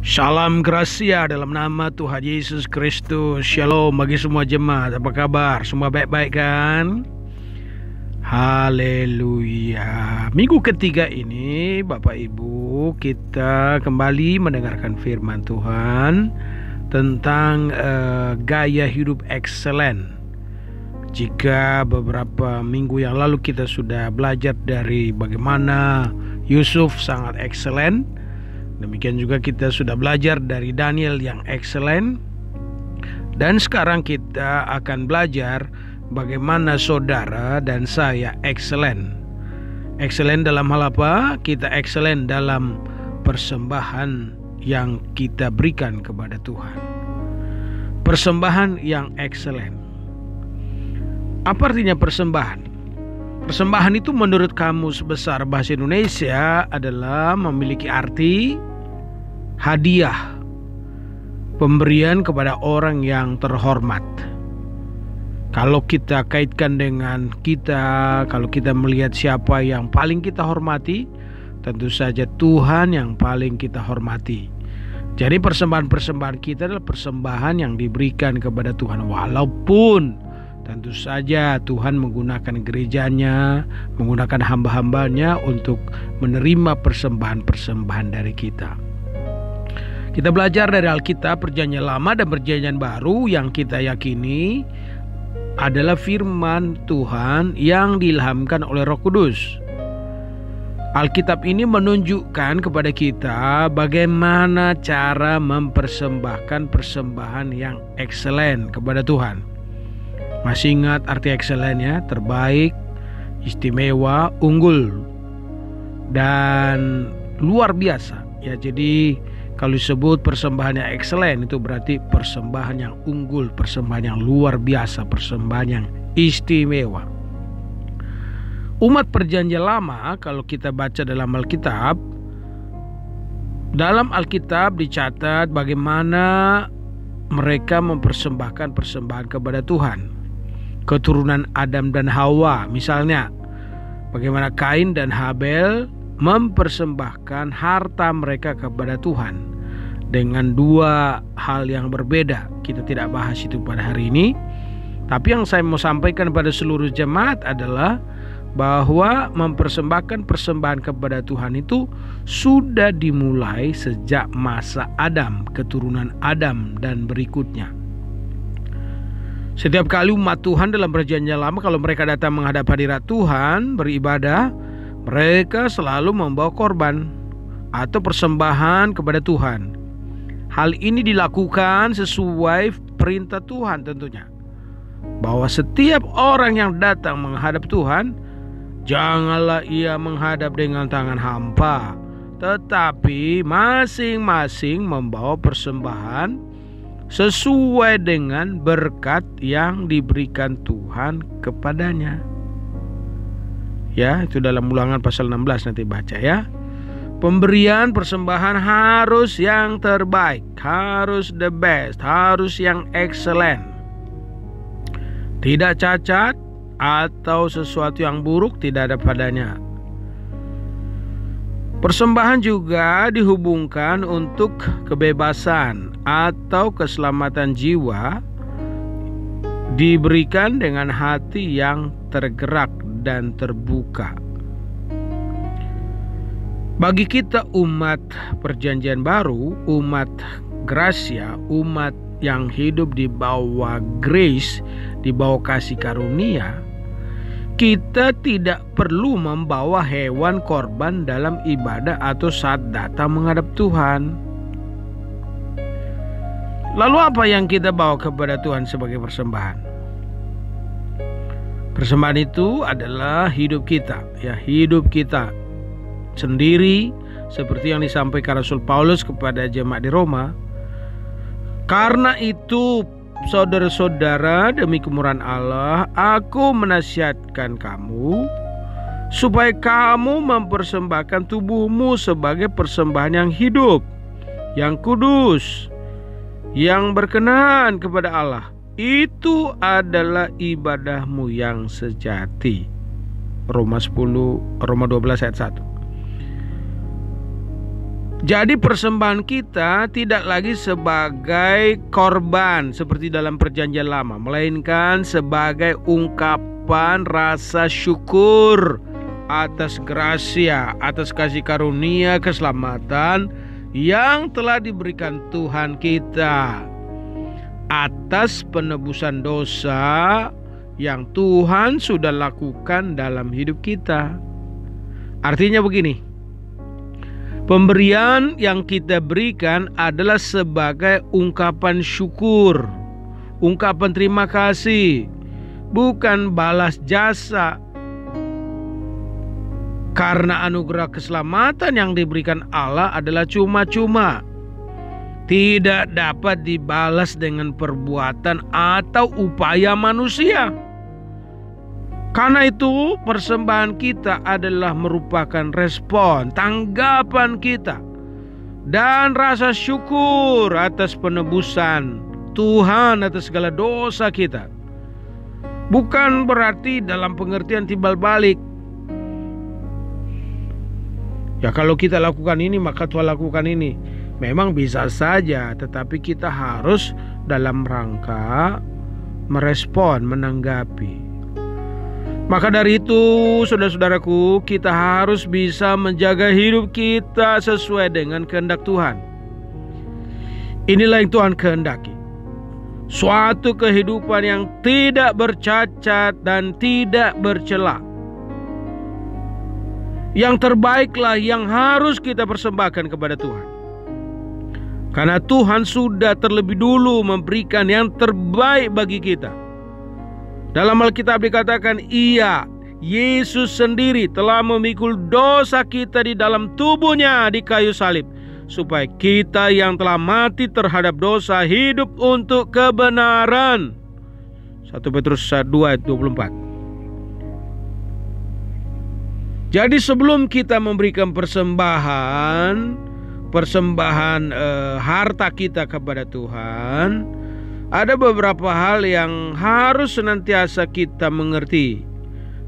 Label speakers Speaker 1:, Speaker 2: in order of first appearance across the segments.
Speaker 1: Salam gracia dalam nama Tuhan Yesus Kristus. Shalom bagi semua jemaat. Apa kabar? Semua baik-baik kan? Haleluya. Minggu ketiga ini Bapak Ibu, kita kembali mendengarkan firman Tuhan tentang gaya hidup excellent. Jika beberapa minggu yang lalu kita sudah belajar dari bagaimana Yusuf sangat excellent, demikian juga kita sudah belajar dari Daniel yang excellent. Dan sekarang kita akan belajar bagaimana saudara dan saya excellent. Excellent dalam hal apa? Kita excellent dalam persembahan yang kita berikan kepada Tuhan. Persembahan yang excellent. Apa artinya persembahan? Persembahan itu menurut Kamus Besar Bahasa Indonesia adalah memiliki arti hadiah, pemberian kepada orang yang terhormat. Kalau kita kaitkan dengan kita, kalau kita melihat siapa yang paling kita hormati, tentu saja Tuhan yang paling kita hormati. Jadi persembahan-persembahan kita adalah persembahan yang diberikan kepada Tuhan. Walaupun tentu saja Tuhan menggunakan gerejanya, menggunakan hamba-hambanya untuk menerima persembahan-persembahan dari kita. Kita belajar dari Alkitab Perjanjian Lama dan Perjanjian Baru yang kita yakini adalah firman Tuhan yang diilhamkan oleh Roh Kudus. Alkitab ini menunjukkan kepada kita bagaimana cara mempersembahkan persembahan yang excellent kepada Tuhan. Masih ingat arti excellent ya? Terbaik, istimewa, unggul, dan luar biasa ya. Jadi kalau disebut persembahan yang excellent, itu berarti persembahan yang unggul, persembahan yang luar biasa, persembahan yang istimewa. Umat Perjanjian Lama, kalau kita baca dalam Alkitab dicatat bagaimana mereka mempersembahkan persembahan kepada Tuhan. Keturunan Adam dan Hawa, misalnya bagaimana Kain dan Habel mempersembahkan harta mereka kepada Tuhan dengan dua hal yang berbeda. Kita tidak bahas itu pada hari ini, tapi yang saya mau sampaikan pada seluruh jemaat adalah bahwa mempersembahkan persembahan kepada Tuhan itu sudah dimulai sejak masa Adam, keturunan Adam dan berikutnya. Setiap kali umat Tuhan dalam Perjanjian Lama, kalau mereka datang menghadap hadirat Tuhan beribadah, mereka selalu membawa korban atau persembahan kepada Tuhan. Hal ini dilakukan sesuai perintah Tuhan tentunya, bahwa setiap orang yang datang menghadap Tuhan, janganlah ia menghadap dengan tangan hampa, tetapi masing-masing membawa persembahan sesuai dengan berkat yang diberikan Tuhan kepadanya. Ya, itu dalam Ulangan pasal 16 nanti baca ya. Pemberian persembahan harus yang terbaik, harus the best, harus yang excellent. Tidak cacat atau sesuatu yang buruk tidak ada padanya. Persembahan juga dihubungkan untuk kebebasan atau keselamatan jiwa, diberikan dengan hati yang tergerak dan terbuka. Bagi kita umat Perjanjian Baru, umat gracia, umat yang hidup di bawah grace, di bawah kasih karunia, kita tidak perlu membawa hewan korban dalam ibadah atau saat datang menghadap Tuhan. Lalu apa yang kita bawa kepada Tuhan sebagai persembahan? Persembahan itu adalah hidup kita, ya, hidup kita sendiri, seperti yang disampaikan Rasul Paulus kepada jemaat di Roma. Karena itu, saudara-saudara, demi kemurahan Allah, aku menasihatkan kamu supaya kamu mempersembahkan tubuhmu sebagai persembahan yang hidup, yang kudus, yang berkenan kepada Allah. Itu adalah ibadahmu yang sejati. Roma 12 ayat 1. Jadi persembahan kita tidak lagi sebagai korban seperti dalam perjanjian lama, melainkan sebagai ungkapan rasa syukur atas gracia, atas kasih karunia keselamatan yang telah diberikan Tuhan kita, atas penebusan dosa yang Tuhan sudah lakukan dalam hidup kita. Artinya begini, pemberian yang kita berikan adalah sebagai ungkapan syukur, ungkapan terima kasih, bukan balas jasa. Karena anugerah keselamatan yang diberikan Allah adalah cuma-cuma, tidak dapat dibalas dengan perbuatan atau upaya manusia. Karena itu persembahan kita adalah merupakan respon, tanggapan kita dan rasa syukur atas penebusan Tuhan atas segala dosa kita. Bukan berarti dalam pengertian timbal balik, ya kalau kita lakukan ini maka Tuhan lakukan ini. Memang bisa saja, tetapi kita harus dalam rangka merespon, menanggapi. Maka dari itu, saudara-saudaraku, kita harus bisa menjaga hidup kita sesuai dengan kehendak Tuhan. Inilah yang Tuhan kehendaki. Suatu kehidupan yang tidak bercacat dan tidak bercela. Yang terbaiklah yang harus kita persembahkan kepada Tuhan. Karena Tuhan sudah terlebih dulu memberikan yang terbaik bagi kita. Dalam Alkitab dikatakan, Ia, Yesus sendiri telah memikul dosa kita di dalam tubuhnya di kayu salib, supaya kita yang telah mati terhadap dosa hidup untuk kebenaran. 1 Petrus 2 ayat 24. Jadi sebelum kita memberikan persembahan harta kita kepada Tuhan, ada beberapa hal yang harus senantiasa kita mengerti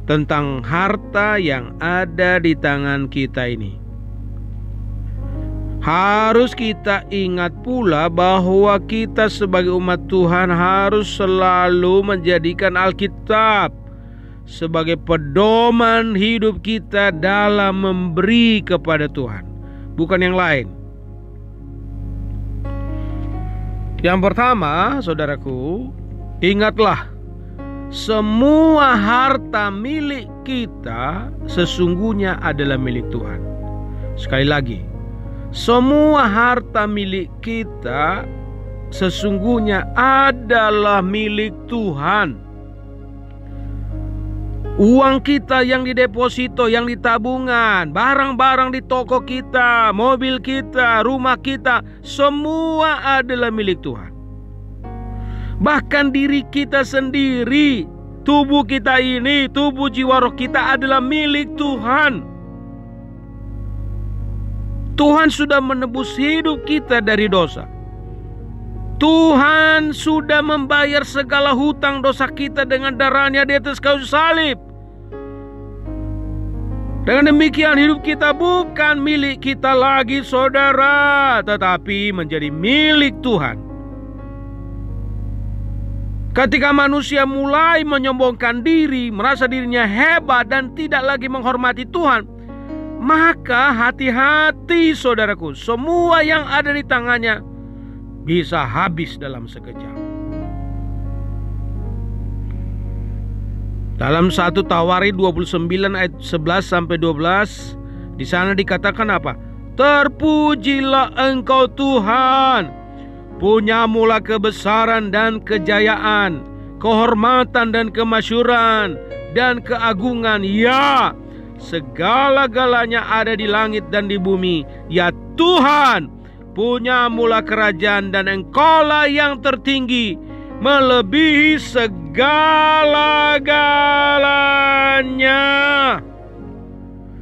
Speaker 1: tentang harta yang ada di tangan kita ini. Harus kita ingat pula bahwa kita sebagai umat Tuhan harus selalu menjadikan Alkitab sebagai pedoman hidup kita dalam memberi kepada Tuhan, bukan yang lain. Yang pertama, saudaraku, ingatlah, semua harta milik kita sesungguhnya adalah milik Tuhan. Sekali lagi, semua harta milik kita sesungguhnya adalah milik Tuhan. Uang kita yang di deposito, yang di tabungan, barang-barang di toko kita, mobil kita, rumah kita, semua adalah milik Tuhan. Bahkan diri kita sendiri, tubuh kita ini, tubuh jiwa roh kita adalah milik Tuhan. Tuhan sudah menebus hidup kita dari dosa. Tuhan sudah membayar segala hutang dosa kita dengan darahnya di atas kayu salib. Dengan demikian hidup kita bukan milik kita lagi, saudara, tetapi menjadi milik Tuhan. Ketika manusia mulai menyombongkan diri, merasa dirinya hebat dan tidak lagi menghormati Tuhan, maka hati-hati, saudaraku, semua yang ada di tangannya bisa habis dalam sekejap. Dalam 1 Tawarid 29 ayat 11 sampai 12, di sana dikatakan apa? Terpujilah engkau Tuhan, punyamulah kebesaran dan kejayaan, kehormatan dan kemasyuran dan keagungan. Ya, segala-galanya ada di langit dan di bumi. Ya Tuhan, punyamulah kerajaan dan engkaulah yang tertinggi, melebihi segala-galanya.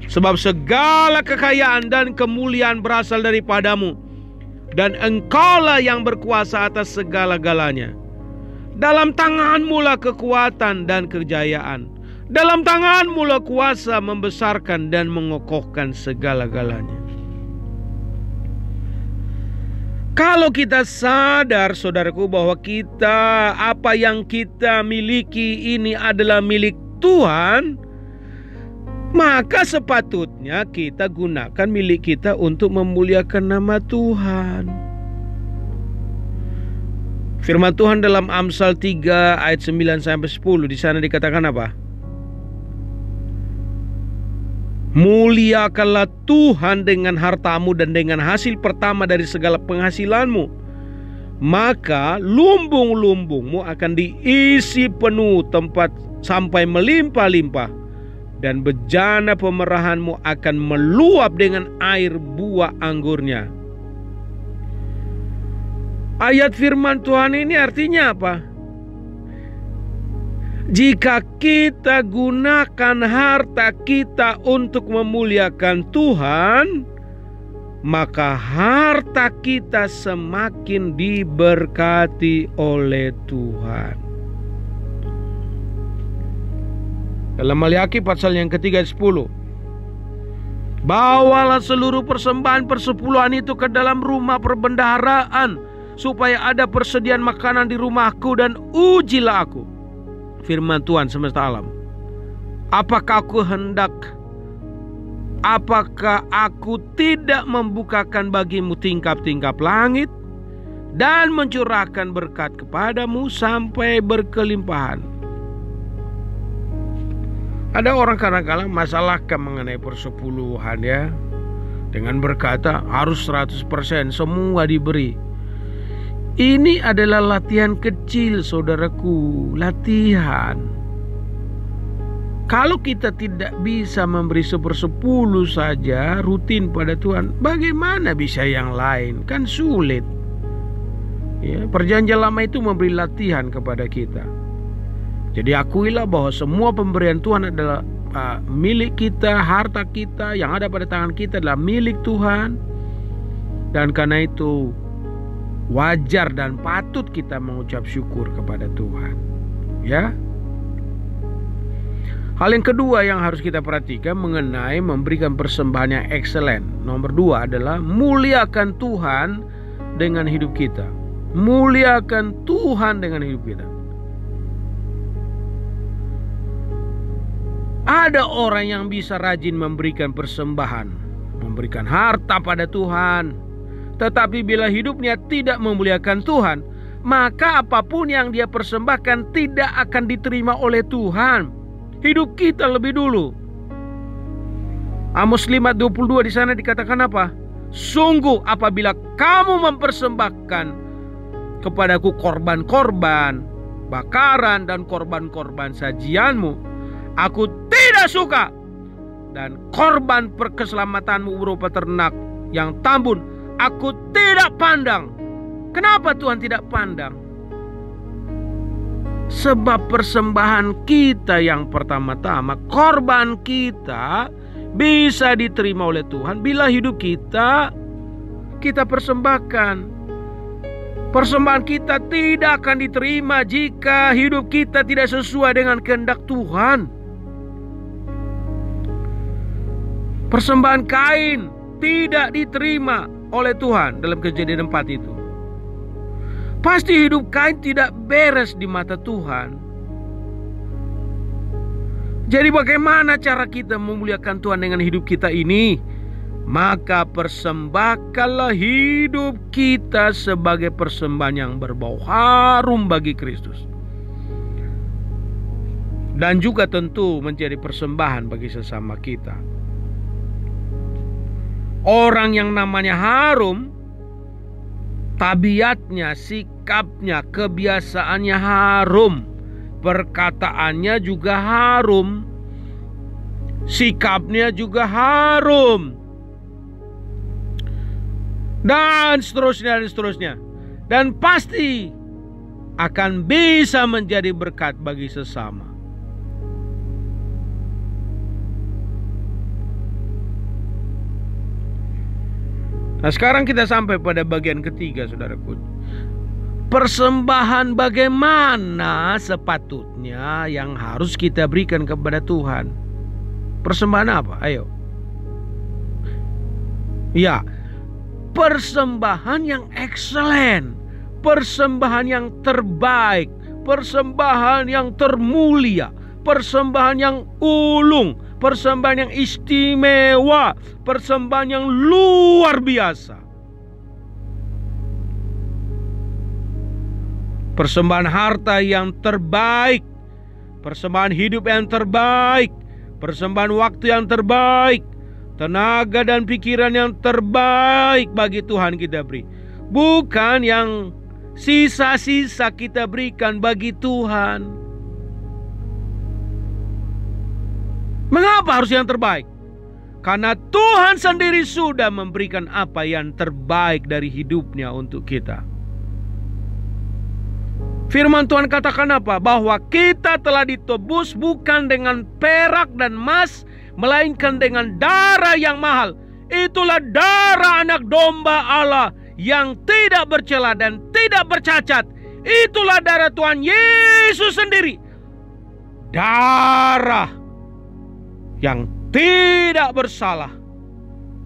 Speaker 1: Sebab segala kekayaan dan kemuliaan berasal daripadamu, dan engkaulah yang berkuasa atas segala-galanya. Dalam tanganmu lah kekuatan dan kejayaan. Dalam tanganmu lah kuasa membesarkan dan mengokohkan segala-galanya. Kalau kita sadar, saudaraku, bahwa apa yang kita miliki ini adalah milik Tuhan, maka sepatutnya kita gunakan milik kita untuk memuliakan nama Tuhan. Firman Tuhan dalam Amsal 3 ayat 9-10, di sana dikatakan apa? Muliakanlah Tuhan dengan hartamu dan dengan hasil pertama dari segala penghasilanmu, maka lumbung-lumbungmu akan diisi penuh tempat sampai melimpah-limpah, dan bejana pemerahanmu akan meluap dengan air buah anggurnya. Ayat firman Tuhan ini artinya apa? Jika kita gunakan harta kita untuk memuliakan Tuhan, maka harta kita semakin diberkati oleh Tuhan. Dalam Maliaki pasal yang ketiga 10, bawalah seluruh persembahan persepuluhan itu ke dalam rumah perbendaharaan, supaya ada persediaan makanan di rumahku, dan ujilah aku. Firman Tuhan semesta alam. Apakah aku tidak membukakan bagimu tingkap-tingkap langit dan mencurahkan berkat kepadamu sampai berkelimpahan? Ada orang kadang-kadang masalahkan mengenai persepuluhan, ya, dengan berkata harus 100% semua diberi. Ini adalah latihan kecil, saudaraku, latihan. Kalau kita tidak bisa memberi 1/10 saja rutin pada Tuhan, bagaimana bisa yang lain? Kan sulit. Ya, perjanjian lama itu memberi latihan kepada kita. Jadi akuilah bahwa semua pemberian Tuhan adalah milik kita, harta kita yang ada pada tangan kita adalah milik Tuhan. Dan karena itu wajar dan patut kita mengucap syukur kepada Tuhan, ya. Hal yang kedua yang harus kita perhatikan mengenai memberikan persembahan yang excellent, nomor 2 adalah muliakan Tuhan dengan hidup kita. Muliakan Tuhan dengan hidup kita. Ada orang yang bisa rajin memberikan persembahan, memberikan harta pada Tuhan, tetapi bila hidupnya tidak memuliakan Tuhan, maka apapun yang dia persembahkan tidak akan diterima oleh Tuhan. Hidup kita lebih dulu. Amos 5:22 di sana dikatakan apa? Sungguh apabila kamu mempersembahkan kepadaku korban-korban bakaran dan korban-korban sajianmu, aku tidak suka. Dan korban perkeselamatanmu berupa ternak yang tambun, aku tidak pandang. Kenapa Tuhan tidak pandang? Sebab persembahan kita yang pertama-tama, korban kita bisa diterima oleh Tuhan bila hidup kita persembahkan. Persembahan kita tidak akan diterima jika hidup kita tidak sesuai dengan kehendak Tuhan. Persembahan Kain tidak diterima oleh Tuhan dalam Kejadian 4 itu. Pasti hidup Kain tidak beres di mata Tuhan. Jadi bagaimana cara kita memuliakan Tuhan dengan hidup kita ini? Maka persembahkanlah hidup kita sebagai persembahan yang berbau harum bagi Kristus. Dan juga tentu menjadi persembahan bagi sesama kita. Orang yang namanya harum, tabiatnya, sikapnya, kebiasaannya harum, perkataannya juga harum, sikapnya juga harum, dan seterusnya. Dan pasti akan bisa menjadi berkat bagi sesama. Nah, sekarang kita sampai pada bagian ketiga, saudaraku. Persembahan bagaimana sepatutnya yang harus kita berikan kepada Tuhan? Persembahan apa? Ayo. Ya, persembahan yang excellent, persembahan yang terbaik, persembahan yang termulia, persembahan yang ulung, persembahan yang istimewa, persembahan yang luar biasa. Persembahan harta yang terbaik, persembahan hidup yang terbaik, persembahan waktu yang terbaik, tenaga dan pikiran yang terbaik bagi Tuhan kita beri. Bukan yang sisa-sisa kita berikan bagi Tuhan. Mengapa harus yang terbaik? Karena Tuhan sendiri sudah memberikan apa yang terbaik dari hidupnya untuk kita. Firman Tuhan katakan apa? Bahwa kita telah ditebus bukan dengan perak dan emas, melainkan dengan darah yang mahal. Itulah darah anak domba Allah yang tidak bercela dan tidak bercacat. Itulah darah Tuhan Yesus sendiri. Darah yang tidak bersalah.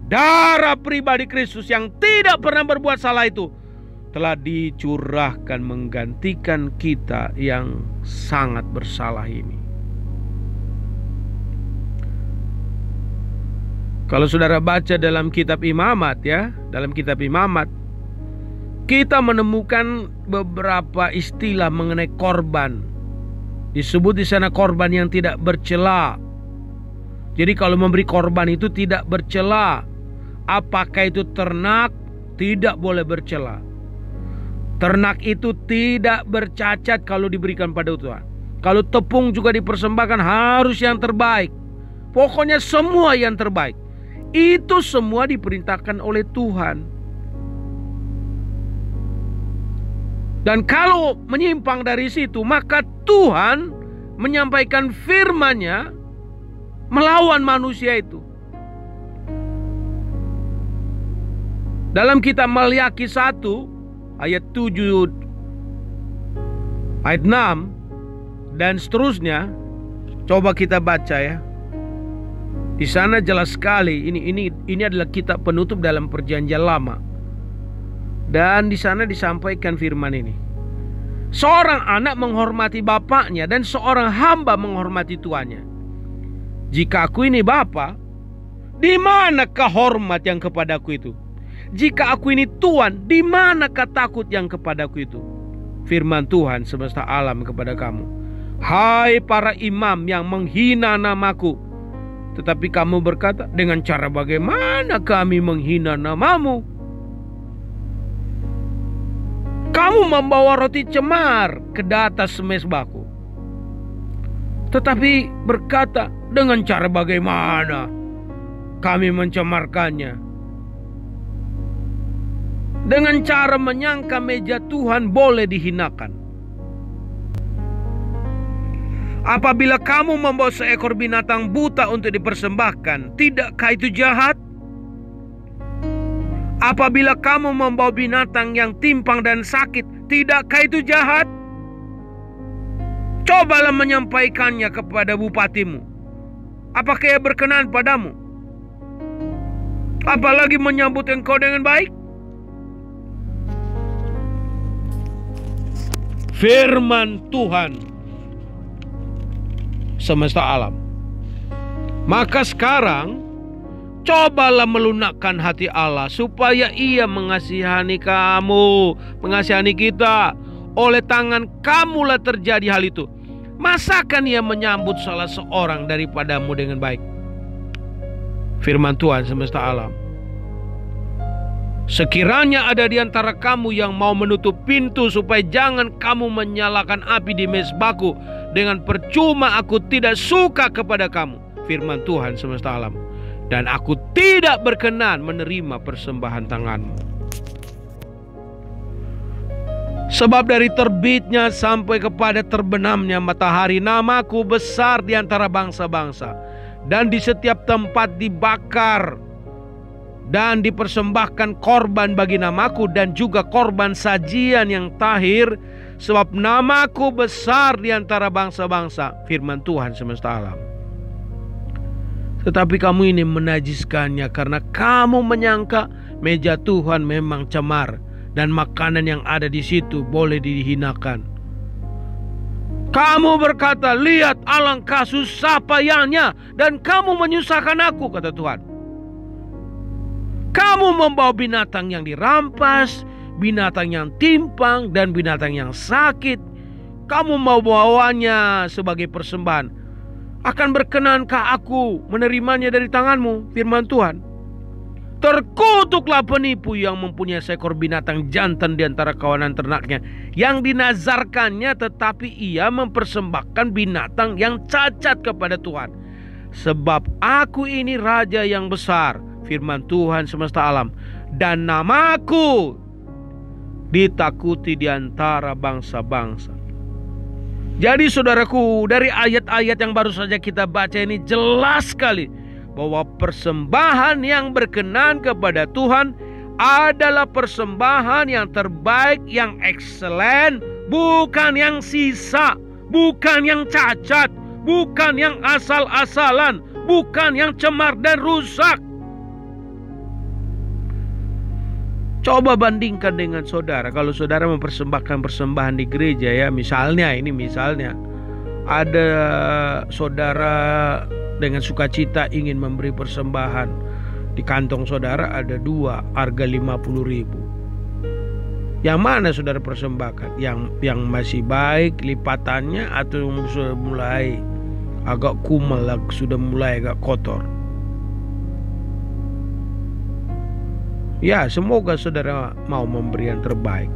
Speaker 1: Darah pribadi Kristus yang tidak pernah berbuat salah itu telah dicurahkan menggantikan kita yang sangat bersalah ini. Kalau saudara baca dalam kitab Imamat ya, dalam kitab Imamat kita menemukan beberapa istilah mengenai korban. Disebut di sana korban yang tidak bercela. Jadi kalau memberi korban itu tidak bercela. Apakah itu ternak? Tidak boleh bercela. Ternak itu tidak bercacat kalau diberikan pada Tuhan. Kalau tepung juga dipersembahkan harus yang terbaik. Pokoknya semua yang terbaik. Itu semua diperintahkan oleh Tuhan. Dan kalau menyimpang dari situ, maka Tuhan menyampaikan firman-Nya melawan manusia itu. Dalam kitab Maliaki 1 ayat 7 ayat 6 dan seterusnya, coba kita baca ya. Di sana jelas sekali ini adalah kitab penutup dalam Perjanjian Lama. Dan di sana disampaikan firman ini. Seorang anak menghormati bapaknya dan seorang hamba menghormati tuannya. Jika aku ini bapa, di manakah hormat yang kepadaku itu? Jika aku ini tuan, di manakah takut yang kepadaku itu? Firman Tuhan semesta alam kepada kamu. Hai para imam yang menghina namaku. Tetapi kamu berkata, dengan cara bagaimana kami menghina namamu? Kamu membawa roti cemar ke atas mezbahku. Tetapi berkata, dengan cara bagaimana kami mencemarkannya? Dengan cara menyangka meja Tuhan boleh dihinakan. Apabila kamu membawa seekor binatang buta untuk dipersembahkan, tidakkah itu jahat? Apabila kamu membawa binatang yang timpang dan sakit, tidakkah itu jahat? Cobalah menyampaikannya kepada bupatimu. Apakah ia berkenan padamu? Apalagi menyambut engkau dengan baik? Firman Tuhan semesta alam. Maka sekarang cobalah melunakkan hati Allah supaya Ia mengasihani kamu, mengasihani kita. Oleh tangan kamulah terjadi hal itu. Masakan Ia menyambut salah seorang daripadamu dengan baik? Firman Tuhan semesta alam. Sekiranya ada di antara kamu yang mau menutup pintu supaya jangan kamu menyalakan api di mezbahku, dengan percuma aku tidak suka kepada kamu. Firman Tuhan semesta alam. Dan aku tidak berkenan menerima persembahan tanganmu. Sebab dari terbitnya sampai kepada terbenamnya matahari, namaku besar di antara bangsa-bangsa. Dan di setiap tempat dibakar dan dipersembahkan korban bagi namaku, dan juga korban sajian yang tahir. Sebab namaku besar di antara bangsa-bangsa. Firman Tuhan semesta alam. Tetapi kamu ini menajiskannya karena kamu menyangka meja Tuhan memang cemar dan makanan yang ada di situ boleh dihinakan. Kamu berkata, lihat alangkah susah payahnya dan kamu menyusahkan aku, kata Tuhan. Kamu membawa binatang yang dirampas, binatang yang timpang, dan binatang yang sakit. Kamu membawanya sebagai persembahan. Akan berkenankah aku menerimanya dari tanganmu, firman Tuhan? Terkutuklah penipu yang mempunyai seekor binatang jantan di antara kawanan ternaknya, yang dinazarkannya, tetapi ia mempersembahkan binatang yang cacat kepada Tuhan. Sebab aku ini raja yang besar, firman Tuhan semesta alam, dan namaku ditakuti di antara bangsa-bangsa. Jadi saudaraku, dari ayat-ayat yang baru saja kita baca ini jelas sekali bahwa persembahan yang berkenan kepada Tuhan adalah persembahan yang terbaik, yang excellent, bukan yang sisa, bukan yang cacat, bukan yang asal-asalan, bukan yang cemar dan rusak. Coba bandingkan dengan saudara. Kalau saudara mempersembahkan persembahan di gereja, ya, misalnya ada saudara dengan sukacita ingin memberi persembahan. Di kantong saudara ada 2, harga 50.000. Yang mana saudara persembahkan? Yang masih baik lipatannya, atau sudah mulai agak kumal, sudah mulai agak kotor? Ya, semoga saudara mau memberi yang terbaik.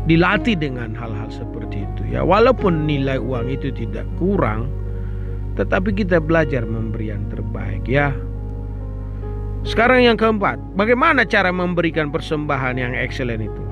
Speaker 1: Dilatih dengan hal-hal seperti itu, ya. Walaupun nilai uang itu tidak kurang, tetapi kita belajar memberi yang terbaik, ya. Sekarang yang keempat, bagaimana cara memberikan persembahan yang excellent itu?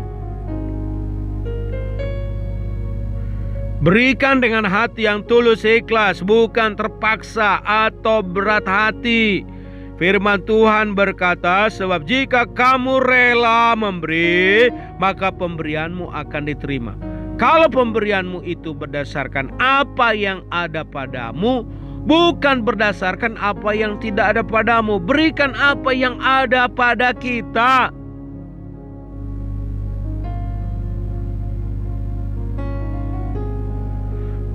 Speaker 1: Berikan dengan hati yang tulus ikhlas, bukan terpaksa atau berat hati. Firman Tuhan berkata, sebab jika kamu rela memberi, maka pemberianmu akan diterima. Kalau pemberianmu itu berdasarkan apa yang ada padamu, bukan berdasarkan apa yang tidak ada padamu. Berikan apa yang ada pada kita.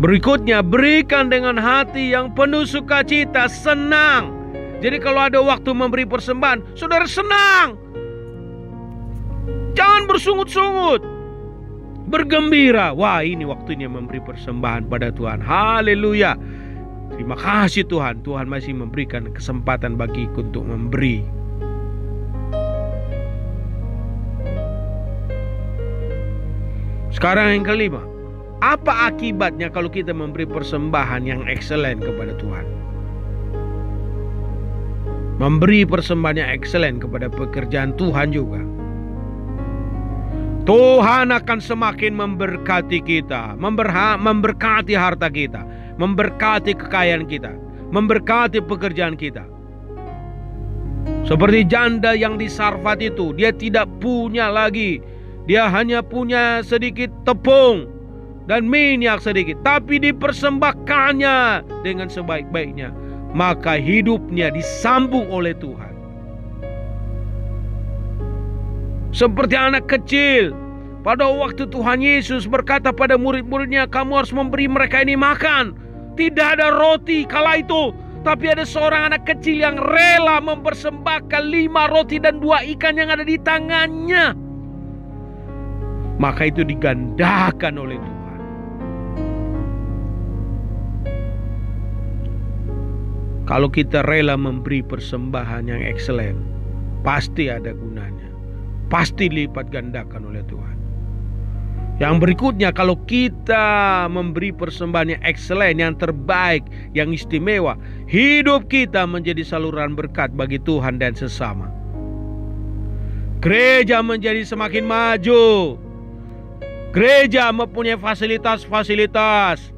Speaker 1: Berikutnya, berikan dengan hati yang penuh sukacita, senang. Jadi kalau ada waktu memberi persembahan, saudara senang. Jangan bersungut-sungut. Bergembira. Wah, ini waktunya memberi persembahan pada Tuhan. Haleluya. Terima kasih Tuhan. Tuhan masih memberikan kesempatan bagiku untuk memberi. Sekarang yang kelima. Apa akibatnya kalau kita memberi persembahan yang excellent kepada Tuhan? Memberi persembahan yang excellent kepada pekerjaan Tuhan juga. Tuhan akan semakin memberkati kita, memberkati harta kita, memberkati kekayaan kita, memberkati pekerjaan kita. Seperti janda yang di Sarfat itu, dia tidak punya lagi, dia hanya punya sedikit tepung dan minyak sedikit, tapi dipersembahkannya dengan sebaik-baiknya. Maka hidupnya disambung oleh Tuhan. Seperti anak kecil, pada waktu Tuhan Yesus berkata pada murid-muridnya, kamu harus memberi mereka ini makan. Tidak ada roti kala itu, tapi ada seorang anak kecil yang rela mempersembahkan 5 roti dan 2 ikan yang ada di tangannya. Maka itu digandakan oleh Tuhan. Kalau kita rela memberi persembahan yang excellent, pasti ada gunanya. Pasti lipat gandakan oleh Tuhan. Yang berikutnya, kalau kita memberi persembahan yang excellent, yang terbaik, yang istimewa, hidup kita menjadi saluran berkat bagi Tuhan dan sesama. Gereja menjadi semakin maju. Gereja mempunyai fasilitas-fasilitas.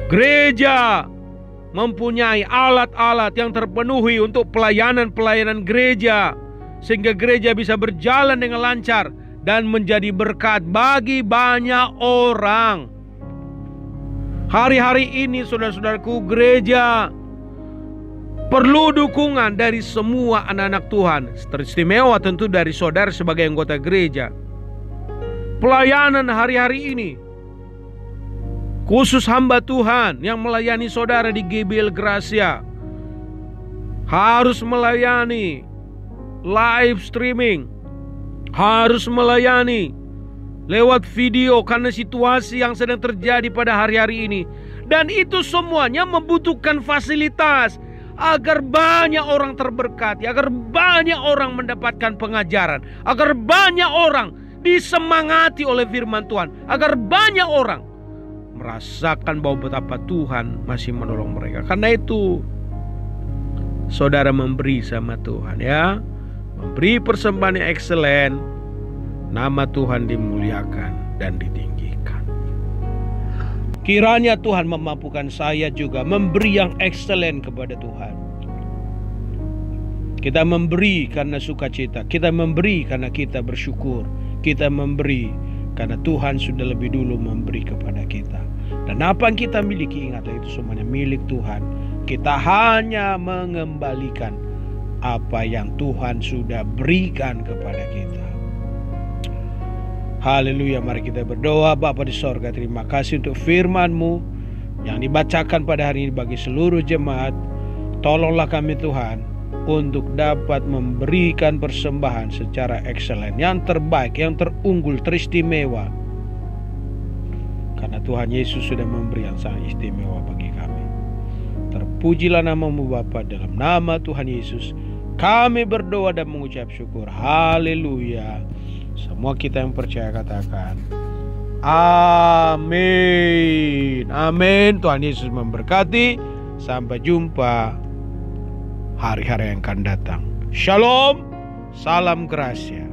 Speaker 1: Gereja mempunyai alat-alat yang terpenuhi untuk pelayanan-pelayanan gereja, sehingga gereja bisa berjalan dengan lancar dan menjadi berkat bagi banyak orang. Hari-hari ini saudara-saudaraku, gereja Perlu dukungan dari semua anak-anak Tuhan, teristimewa tentu dari saudara sebagai anggota gereja. Pelayanan hari-hari ini, khusus hamba Tuhan yang melayani saudara di GBL Gracia, harus melayani live streaming, harus melayani lewat video karena situasi yang sedang terjadi pada hari-hari ini. Dan itu semuanya membutuhkan fasilitas agar banyak orang terberkati, agar banyak orang mendapatkan pengajaran, agar banyak orang disemangati oleh firman Tuhan, agar banyak orang merasakan bahwa betapa Tuhan masih menolong mereka. Karena itu saudara memberi sama Tuhan, ya, memberi persembahan yang excellent, nama Tuhan dimuliakan dan ditinggikan. Kiranya Tuhan memampukan saya juga memberi yang excellent kepada Tuhan. Kita memberi karena sukacita, kita memberi karena kita bersyukur, kita memberi karena Tuhan sudah lebih dulu memberi kepada kita. Dan apa yang kita miliki, ingat itu semuanya milik Tuhan. Kita hanya mengembalikan apa yang Tuhan sudah berikan kepada kita. Haleluya, mari kita berdoa. Bapa di sorga, terima kasih untuk firman-Mu yang dibacakan pada hari ini bagi seluruh jemaat. Tolonglah kami Tuhan untuk dapat memberikan persembahan secara excellent, yang terbaik, yang terunggul, teristimewa. Karena Tuhan Yesus sudah memberi yang sangat istimewa bagi kami. Terpujilah nama-Mu Bapa, dalam nama Tuhan Yesus kami berdoa dan mengucap syukur. Haleluya. Semua kita yang percaya katakan amin. Amin. Tuhan Yesus memberkati. Sampai jumpa hari-hari yang akan datang. Shalom. Salam Gracia.